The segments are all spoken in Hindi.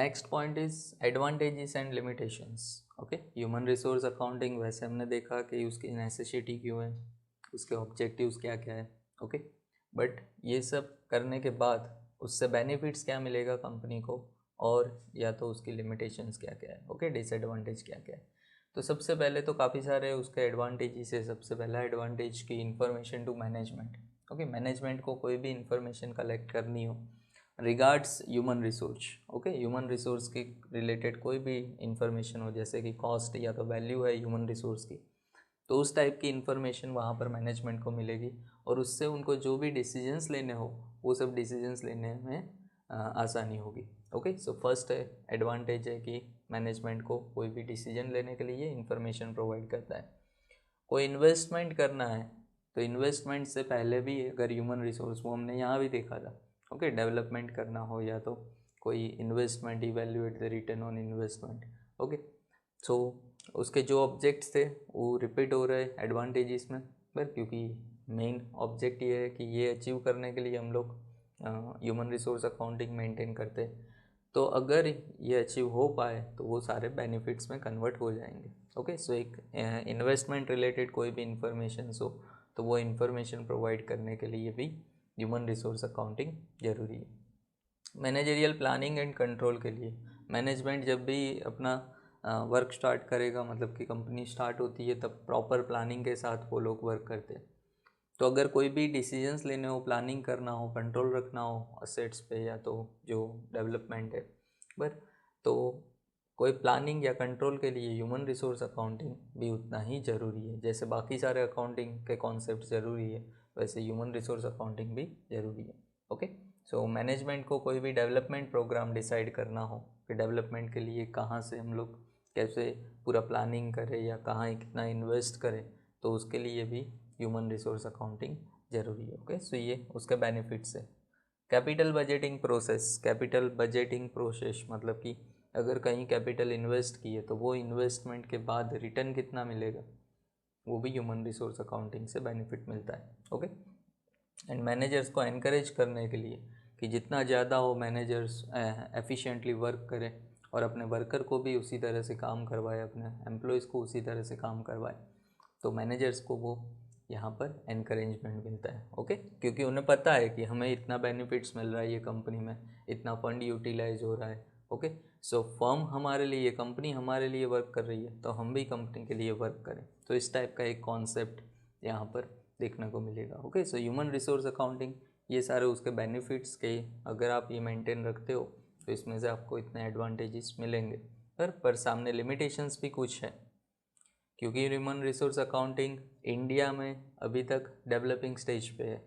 Next point is advantages and limitations. Okay, human resource accounting वैसे हमने देखा कि उसकी नेसेसिटी क्यों है, उसके ऑब्जेक्टिव्स क्या क्या है। ओके, बट ये सब करने के बाद उससे बेनिफिट्स क्या मिलेगा कंपनी को, और या तो उसकी लिमिटेशंस क्या क्या है। ओके, डिसएडवांटेज क्या क्या है। तो सबसे पहले तो काफ़ी सारे उसके एडवांटेजेस है। सबसे पहला एडवांटेज की information to management. Okay, management को कोई भी इंफॉर्मेशन कलेक्ट करनी हो regards human resource. Okay, human resource के रिलेटेड कोई भी इंफॉर्मेशन हो, जैसे कि कॉस्ट या तो वैल्यू है ह्यूमन रिसोर्स की, तो उस टाइप की इंफॉर्मेशन वहाँ पर मैनेजमेंट को मिलेगी, और उससे उनको जो भी डिसीजंस लेने हो वो सब डिसीजंस लेने में आसानी होगी। ओके, सो फर्स्ट एडवांटेज है कि मैनेजमेंट को कोई भी डिसीजन लेने के लिए इंफॉर्मेशन प्रोवाइड करता है। कोई इन्वेस्टमेंट करना है तो इन्वेस्टमेंट से पहले भी अगर ह्यूमन रिसोर्स, वो हमने यहाँ भी देखा था। ओके, डेवलपमेंट करना हो या तो कोई investment, evaluate the return on investment. Okay, so उसके जो ऑब्जेक्ट्स थे वो रिपीट हो रहे एडवांटेजेस में, पर क्योंकि मेन ऑब्जेक्ट ये है कि ये अचीव करने के लिए हम लोग ह्यूमन रिसोर्स अकाउंटिंग मेंटेन करते हैं। तो अगर ये अचीव हो पाए तो वो सारे बेनिफिट्स में कन्वर्ट हो जाएंगे। ओके, सो एक इन्वेस्टमेंट रिलेटेड कोई भी इंफॉर्मेशन हो तो वो इन्फॉर्मेशन प्रोवाइड करने के लिए भी ह्यूमन रिसोर्स अकाउंटिंग ज़रूरी है। मैनेजरियल प्लानिंग एंड कंट्रोल के लिए मैनेजमेंट जब भी अपना वर्क स्टार्ट करेगा, मतलब कि कंपनी स्टार्ट होती है, तब प्रॉपर प्लानिंग के साथ वो लोग वर्क करते हैं। तो अगर कोई भी डिसीजंस लेने हो, प्लानिंग करना हो, कंट्रोल रखना हो असेट्स पे या तो जो डेवलपमेंट है, बट तो कोई प्लानिंग या कंट्रोल के लिए ह्यूमन रिसोर्स अकाउंटिंग भी उतना ही ज़रूरी है। जैसे बाकी सारे अकाउंटिंग के कॉन्सेप्ट ज़रूरी है, वैसे ह्यूमन रिसोर्स अकाउंटिंग भी ज़रूरी है। ओके, सो मैनेजमेंट को कोई भी डेवलपमेंट प्रोग्राम डिसाइड करना हो कि डेवलपमेंट के लिए कहाँ से हम लोग कैसे पूरा प्लानिंग करें या कहाँ कितना इन्वेस्ट करें, तो उसके लिए भी ह्यूमन रिसोर्स अकाउंटिंग ज़रूरी है। ओके, सो ये उसके बेनिफिट्स है। Capital budgeting process. Capital budgeting process मतलब कि अगर कहीं कैपिटल इन्वेस्ट किए तो वो इन्वेस्टमेंट के बाद रिटर्न कितना मिलेगा, वो भी ह्यूमन रिसोर्स अकाउंटिंग से बेनिफिट मिलता है। ओके, एंड मैनेजर्स को एनकरेज करने के लिए कि जितना ज़्यादा हो मैनेजर्स एफिशिएंटली वर्क करें और अपने वर्कर को भी उसी तरह से काम करवाए, अपने एम्प्लॉयज़ को उसी तरह से काम करवाए, तो मैनेजर्स को वो यहाँ पर एनकरेजमेंट मिलता है। ओके, क्योंकि उन्हें पता है कि हमें इतना बेनिफिट्स मिल रहा है, ये कंपनी में इतना फंड यूटिलाइज हो रहा है। ओके, सो फर्म हमारे लिए, कंपनी हमारे लिए वर्क कर रही है, तो हम भी कंपनी के लिए वर्क करें। तो इस टाइप का एक कॉन्सेप्ट यहाँ पर देखने को मिलेगा। Okay, so human resource accounting, ये सारे उसके बेनिफिट्स के अगर आप ये मेंटेन रखते हो तो इसमें से आपको इतने एडवांटेजेस मिलेंगे। पर सामने लिमिटेशंस भी कुछ है, क्योंकि ह्यूमन रिसोर्स अकाउंटिंग इंडिया में अभी तक डेवलपिंग स्टेज पे है।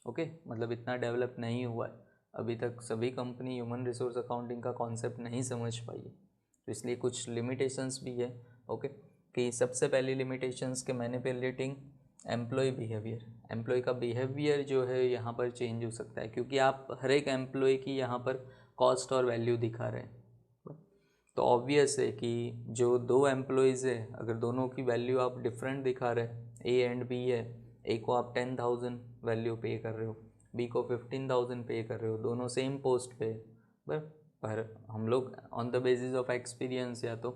ओके, मतलब इतना डेवलप नहीं हुआ है अभी तक, सभी कंपनी ह्यूमन रिसोर्स अकाउंटिंग का कॉन्सेप्ट नहीं समझ पाई है, तो इसलिए कुछ लिमिटेशंस भी है। ओके, कि सबसे पहली लिमिटेशंस के मैनिपुलेटिंग एम्प्लॉय बिहेवियर। एम्प्लॉय का बिहेवियर जो है यहाँ पर चेंज हो सकता है, क्योंकि आप हर एक एम्प्लॉय की यहाँ पर कॉस्ट और वैल्यू दिखा रहे हैं। तो ऑब्वियस है कि जो दो एम्प्लॉयज़ है, अगर दोनों की वैल्यू आप डिफरेंट दिखा रहे हैं, ए एंड बी है, ए को आप 10,000 वैल्यू पे कर रहे हो, बी को 15,000 पे कर रहे हो, दोनों सेम पोस्ट पे है, पर हम लोग on the basis of experience या तो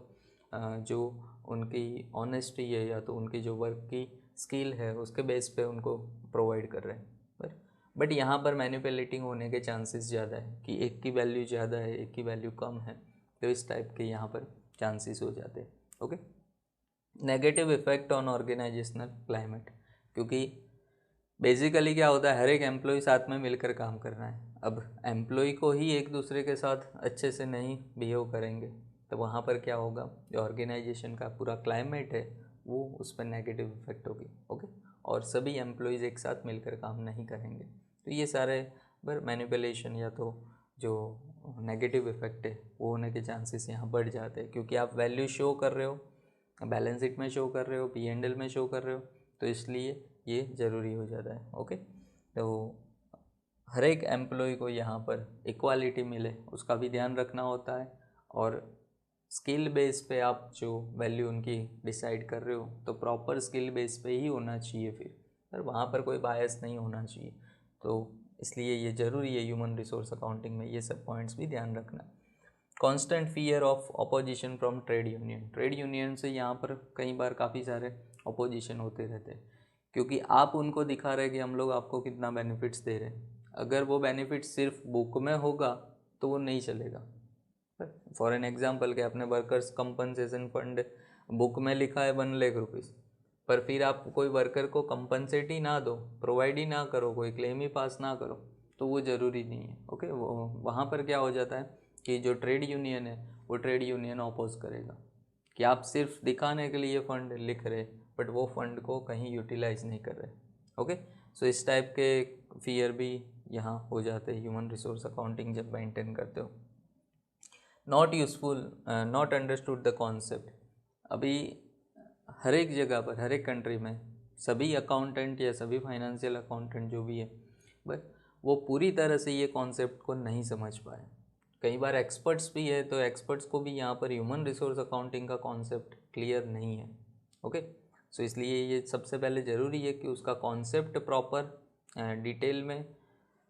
जो उनकी ऑनेस्टी है या तो उनकी जो वर्क की स्किल है उसके बेस पे उनको प्रोवाइड कर रहे हैं। बट यहाँ पर मैनिपुलेटिंग होने के चांसेस ज़्यादा है कि एक की वैल्यू ज़्यादा है, एक की वैल्यू कम है, तो इस टाइप के यहाँ पर चांसेस हो जाते हैं। Okay, negative effect on organisational climate, क्योंकि बेसिकली क्या होता है, हर एक एम्प्लॉय साथ में मिलकर काम करना है। अब एम्प्लॉय को ही एक दूसरे के साथ अच्छे से नहीं बिहेव करेंगे तो वहाँ पर क्या होगा, जो ऑर्गेनाइजेशन का पूरा क्लाइमेट है वो उस पर नेगेटिव इफेक्ट होगी। ओके, और सभी एम्प्लॉयज़ एक साथ मिलकर काम नहीं करेंगे, तो ये सारे पर मैनिपुलेशन या तो जो नेगेटिव इफेक्ट है वो होने के चांसेस यहाँ बढ़ जाते हैं, क्योंकि आप वैल्यू शो कर रहे हो, बैलेंस शीट में शो कर रहे हो, P&L में शो कर रहे हो, तो इसलिए ये ज़रूरी हो जाता है। ओके, तो हर एक एम्प्लॉय को यहाँ पर इक्वालिटी मिले उसका भी ध्यान रखना होता है, और स्किल बेस पे आप जो वैल्यू उनकी डिसाइड कर रहे हो तो प्रॉपर स्किल बेस पे ही होना चाहिए फिर, पर वहाँ पर कोई बायस नहीं होना चाहिए। तो इसलिए ये ज़रूरी है ह्यूमन रिसोर्स अकाउंटिंग में ये सब पॉइंट्स भी ध्यान रखना। Constant fear of opposition from trade union, trade union से यहाँ पर कई बार काफ़ी सारे अपोजिशन होते रहते हैं, क्योंकि आप उनको दिखा रहे कि हम लोग आपको कितना बेनिफिट्स दे रहे हैं। अगर वो बेनिफिट सिर्फ बुक में होगा तो वो नहीं चलेगा। फॉर एन एग्जाम्पल कि आपने वर्कर्स कंपनसेशन फंड बुक में लिखा है 1 लाख रुपीज़, पर फिर आप कोई वर्कर को कंपनसेट ही ना दो, प्रोवाइड ही ना करो, कोई क्लेम ही पास ना करो, तो वो ज़रूरी नहीं है। ओके, वो वहाँ पर क्या हो जाता है कि जो ट्रेड यूनियन है वो ट्रेड यूनियन अपोज करेगा कि आप सिर्फ दिखाने के लिए फ़ंड लिख रहे बट वो फंड को कहीं यूटिलाइज नहीं कर रहे। ओके, सो इस टाइप के फियर भी यहाँ हो जाते हैं ह्यूमन रिसोर्स अकाउंटिंग जब मेंटेन करते हो। Not useful, not understood the concept. अभी हर एक जगह पर, हर एक कंट्री में सभी अकाउंटेंट या सभी फाइनेंशियल अकाउंटेंट जो भी है, बट वो पूरी तरह से ये कॉन्सेप्ट को नहीं समझ पाए। कई बार एक्सपर्ट्स भी है, तो एक्सपर्ट्स को भी यहाँ पर ह्यूमन रिसोर्स अकाउंटिंग का कॉन्सेप्ट क्लियर नहीं है। ओके, सो इसलिए ये सबसे पहले ज़रूरी है कि उसका कॉन्सेप्ट प्रॉपर डिटेल में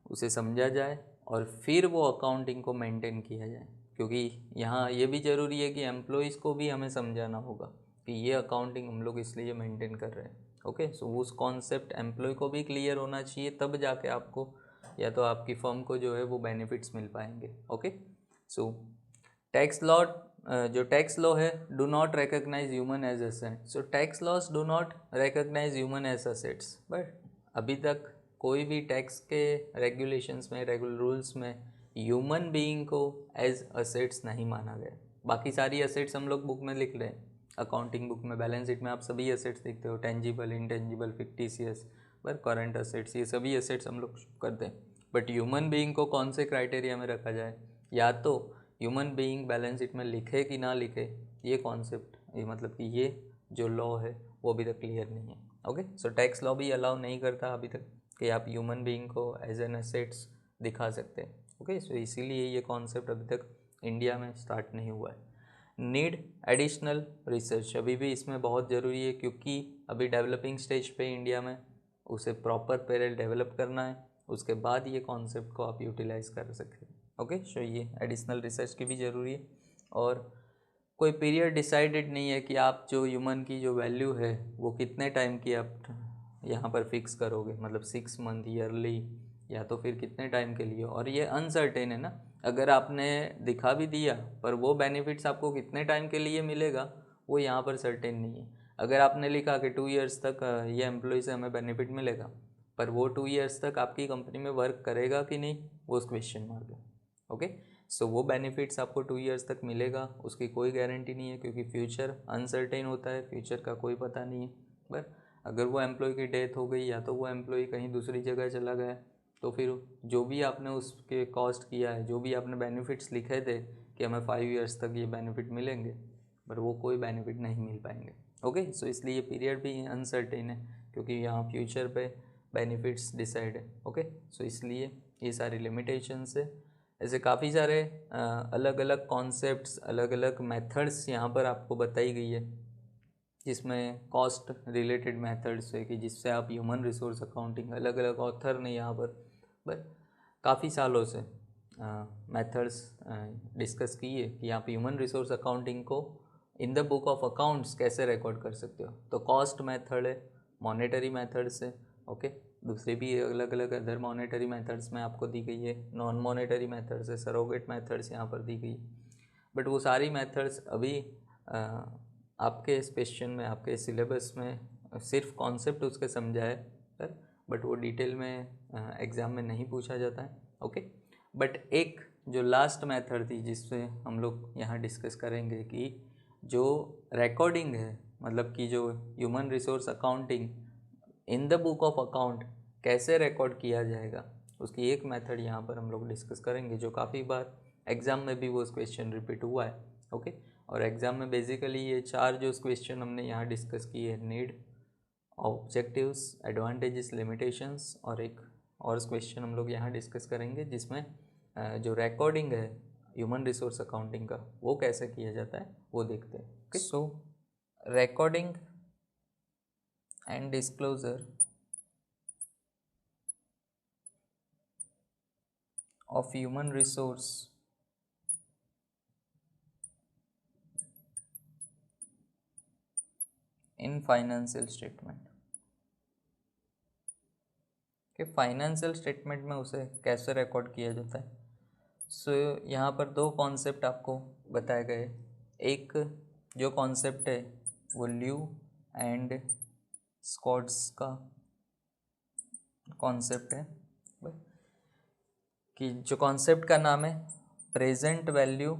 उसे समझा जाए और फिर वो अकाउंटिंग को मेंटेन किया जाए। क्योंकि यहाँ ये भी ज़रूरी है कि एम्प्लॉयज़ को भी हमें समझाना होगा कि ये अकाउंटिंग हम लोग इसलिए मेंटेन कर रहे हैं। ओके, सो उस कॉन्सेप्ट एम्प्लॉय को भी क्लियर होना चाहिए, तब जाके आपको या तो आपकी फर्म को जो है वो बेनिफिट्स मिल पाएंगे। ओके, सो टैक्स लॉ, जो टैक्स लॉ है, do not recognise human as asset. So tax laws do not recognise human as assets, but अभी तक कोई भी टैक्स के रेगुलेशंस में, रेगुलर रूल्स में ह्यूमन बीइंग को एज असेट्स नहीं माना गया। बाकी सारी असेट्स हम लोग बुक में लिख रहे हैं, अकाउंटिंग बुक में, बैलेंस शीट में आप सभी असेट्स देखते हो, टेंजिबल, इंटेंजिबल, फिक्टिशियस, पर करंट असेट्स, ये सभी असेट्स हम लोग करते हैं। बट ह्यूमन बीइंग को कौन से क्राइटेरिया में रखा जाए, या तो ह्यूमन बीइंग बैलेंस शीट में लिखे कि ना लिखे, ये कॉन्सेप्ट, ये मतलब कि ये जो लॉ है वो अभी तक क्लियर नहीं है। ओके, सो टैक्स लॉ भी अलाउ नहीं करता अभी तक कि आप ह्यूमन बीइंग को एज एन एसेट्स दिखा सकते हैं। ओके, सो इसीलिए ये कॉन्सेप्ट अभी तक इंडिया में स्टार्ट नहीं हुआ है। नीड एडिशनल रिसर्च, अभी भी इसमें बहुत ज़रूरी है, क्योंकि अभी डेवलपिंग स्टेज पे इंडिया में उसे प्रॉपर पेरेल डेवलप करना है, उसके बाद ये कॉन्सेप्ट को आप यूटिलाइज कर सकते हैं। ओके, सो ये एडिशनल रिसर्च की भी ज़रूरी है। और कोई पीरियड डिसाइडेड नहीं है कि आप जो ह्यूमन की जो वैल्यू है वो कितने टाइम की आप यहाँ पर फिक्स करोगे, मतलब 6 मंथ, ईयरली, या तो फिर कितने टाइम के लिए। और ये अनसर्टेन है ना, अगर आपने दिखा भी दिया पर वो बेनिफिट्स आपको कितने टाइम के लिए मिलेगा वो यहाँ पर सर्टेन नहीं है। अगर आपने लिखा कि 2 इयर्स तक ये एम्प्लॉय से हमें बेनिफिट मिलेगा, पर वो 2 इयर्स तक आपकी कंपनी में वर्क करेगा कि नहीं, वो उस क्वेश्चन मार्क है। ओके, सो वो बेनिफिट्स आपको 2 इयर्स तक मिलेगा, उसकी कोई गारंटी नहीं है, क्योंकि फ्यूचर अनसर्टेन होता है, फ्यूचर का कोई पता नहीं है। बट अगर वो एम्प्लॉय की डेथ हो गई या तो वो एम्प्लॉय कहीं दूसरी जगह चला गया, तो फिर जो भी आपने उसके कॉस्ट किया है, जो भी आपने बेनिफिट्स लिखे थे कि हमें 5 इयर्स तक ये बेनिफिट मिलेंगे, बट वो कोई बेनिफिट नहीं मिल पाएंगे। ओके, सो इसलिए ये पीरियड भी अनसर्टेन है, क्योंकि यहाँ फ्यूचर पे बेनिफिट्स डिसाइड है। ओके, सो इसलिए ये सारी लिमिटेशंस है। ऐसे काफ़ी सारे अलग अलग कॉन्सेप्ट्स, अलग अलग मेथड्स यहाँ पर आपको बताई गई है, जिसमें कॉस्ट रिलेटेड मेथड्स है कि जिससे आप ह्यूमन रिसोर्स अकाउंटिंग, अलग अलग ऑथर ने यहाँ पर बट काफ़ी सालों से मेथड्स डिस्कस की है कि आप ह्यूमन रिसोर्स अकाउंटिंग को in the book of accounts कैसे रिकॉर्ड कर सकते हो। तो कॉस्ट मेथड है, मॉनेटरी मेथड्स है। ओके, दूसरे भी अलग अलग अदर मॉनेटरी मेथड्स में आपको दी गई है, नॉन मॉनेटरी मेथड्स है, सरोगेट मेथड्स यहाँ पर दी गई। बट वो सारी मेथड्स अभी आपके इस क्वेश्चन में, आपके सिलेबस में सिर्फ कॉन्सेप्ट उसके समझाए पर, बट वो डिटेल में एग्ज़ाम में नहीं पूछा जाता है। ओके, बट एक जो लास्ट मेथड थी जिससे हम लोग यहाँ डिस्कस करेंगे कि जो रिकॉर्डिंग है, मतलब कि जो human resource accounting in the book of account कैसे रिकॉर्ड किया जाएगा, उसकी एक मेथड यहाँ पर हम लोग डिस्कस करेंगे, जो काफ़ी बार एग्ज़ाम में भी वो क्वेश्चन रिपीट हुआ है। ओके, और एग्ज़ाम में बेसिकली ये 4 जो क्वेश्चन हमने यहाँ डिस्कस किए हैं, नीड, ऑब्जेक्टिव्स, एडवांटेजेस, लिमिटेशंस, और एक और क्वेश्चन हम लोग यहाँ डिस्कस करेंगे जिसमें जो रिकॉर्डिंग है ह्यूमन रिसोर्स अकाउंटिंग का वो कैसे किया जाता है वो देखते हैं। Okay, so recording and disclosure of human resource in financial statement. कि फाइनेंशियल स्टेटमेंट में उसे कैसे रिकॉर्ड किया जाता है। सो यहाँ पर दो कॉन्सेप्ट आपको बताए गए। एक जो कॉन्सेप्ट है वो ल्यू एंड स्कॉट्स का कॉन्सेप्ट है, कि जो कॉन्सेप्ट का नाम है present value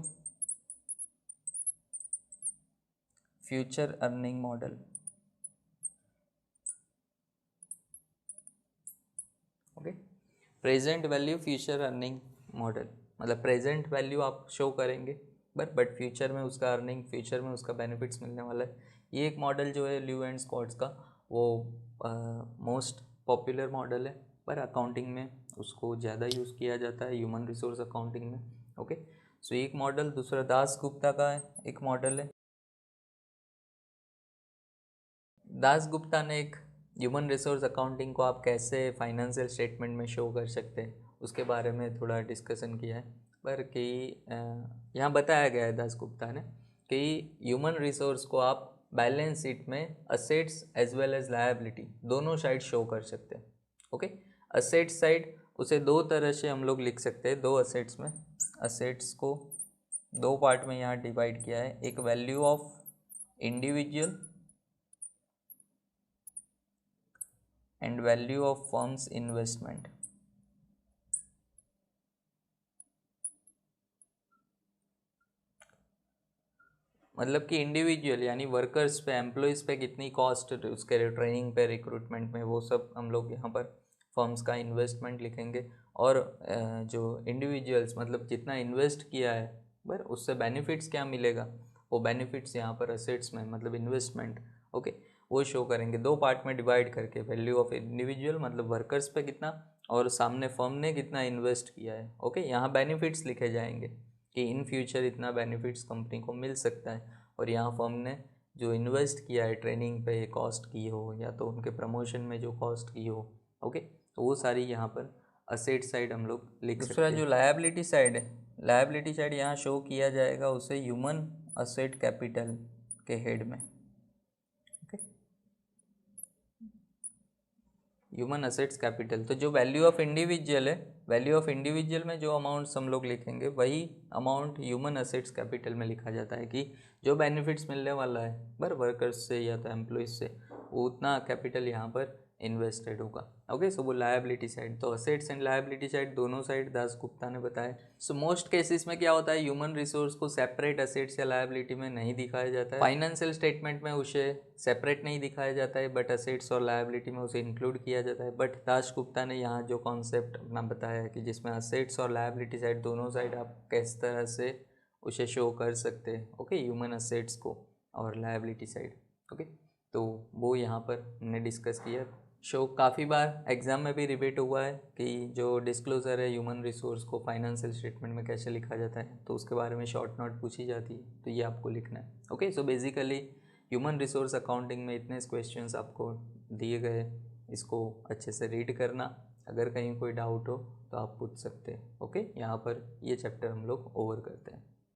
future earning model. Okay, present value future earning model मतलब प्रेजेंट वैल्यू आप शो करेंगे बट फ्यूचर में उसका अर्निंग, फ्यूचर में उसका बेनिफिट्स मिलने वाला है। ये एक मॉडल जो है ल्यू एंड स्कॉट्स का, वो मोस्ट पॉपुलर मॉडल है, पर अकाउंटिंग में उसको ज़्यादा यूज़ किया जाता है, ह्यूमन रिसोर्स अकाउंटिंग में। ओके, सो एक मॉडल। दूसरा दास गुप्ता का है एक मॉडल है। दास गुप्ता ने एक ह्यूमन रिसोर्स अकाउंटिंग को आप कैसे फाइनेंशियल स्टेटमेंट में शो कर सकते हैं उसके बारे में थोड़ा डिस्कशन किया है। पर कि यहाँ बताया गया है दास गुप्ता ने कि ह्यूमन रिसोर्स को आप बैलेंस शीट में assets as well as liability दोनों साइड शो कर सकते हैं। ओके, असेट साइड उसे दो तरह से हम लोग लिख सकते हैं, दो असेट्स में। असेट्स को दो पार्ट में यहाँ डिवाइड किया है, एक value of individual and value of firms investment. मतलब कि इंडिविजुअल यानी वर्कर्स पे, एम्प्लॉयज़ पे कितनी कॉस्ट उसके ट्रेनिंग पे, रिक्रूटमेंट में, वो सब हम लोग यहाँ पर फर्म्स का इन्वेस्टमेंट लिखेंगे। और जो इंडिविजुअल्स मतलब जितना इन्वेस्ट किया है पर उससे बेनिफिट्स क्या मिलेगा, वो बेनिफिट्स यहाँ पर असेट्स में मतलब इन्वेस्टमेंट, ओके, वो शो करेंगे दो पार्ट में डिवाइड करके। वैल्यू ऑफ इंडिविजुअल मतलब वर्कर्स पे कितना और सामने फर्म ने कितना इन्वेस्ट किया है। ओके, यहाँ बेनिफिट्स लिखे जाएंगे कि इन फ्यूचर इतना बेनिफिट्स कंपनी को मिल सकता है। और यहाँ फर्म ने जो इन्वेस्ट किया है ट्रेनिंग पे, कॉस्ट की हो या तो उनके प्रमोशन में जो कॉस्ट की हो, ओके, तो वो सारी यहाँ पर असेट साइड हम लोग लिख सकते हैं। दूसरा जो लायबिलिटी साइड है, लायबिलिटी साइड यहाँ शो किया जाएगा उसे ह्यूमन असेट कैपिटल के हेड में। Okay, human assets capital. तो जो वैल्यू ऑफ इंडिविजुअल है, वैल्यू ऑफ इंडिविजुअल में जो अमाउंट्स हम लोग लिखेंगे वही अमाउंट ह्यूमन असेट्स कैपिटल में लिखा जाता है कि जो बेनिफिट्स मिलने वाला है पर वर्कर्स से या तो एम्प्लॉयज़ से, वो उतना कैपिटल यहाँ पर इन्वेस्टेड होगा। ओके, सो वो लायबिलिटी साइड। तो असेट्स एंड लायबिलिटी साइड दोनों साइड दास गुप्ता ने बताया। सो मोस्ट केसेस में क्या होता है, ह्यूमन रिसोर्स को सेपरेट असेट्स या लायबिलिटी में नहीं दिखाया जाता है। फाइनेंशियल स्टेटमेंट में उसे सेपरेट नहीं दिखाया जाता है, बट असेट्स और लायबिलिटी में उसे इंक्लूड किया जाता है। बट दास गुप्ता ने यहाँ जो कॉन्सेप्ट अपना बताया है कि जिसमें असेट्स और लायबिलिटी साइड दोनों साइड आप किस तरह से उसे शो कर सकते हैं, ओके, ह्यूमन असेट्स को और लायबिलिटी साइड। ओके, तो वो यहाँ पर हमने डिस्कस किया। शो काफ़ी बार एग्ज़ाम में भी रिपीट हुआ है कि जो डिस्क्लोज़र है ह्यूमन रिसोर्स को फाइनेंशियल स्टेटमेंट में कैसे लिखा जाता है, तो उसके बारे में शॉर्ट नोट पूछी जाती है, तो ये आपको लिखना है। Okay, so basically human resource accounting में इतने क्वेश्चंस आपको दिए गए, इसको अच्छे से रीड करना। अगर कहीं कोई डाउट हो तो आप पूछ सकते हैं। ओके, यहाँ पर ये चैप्टर हम लोग ओवर करते हैं।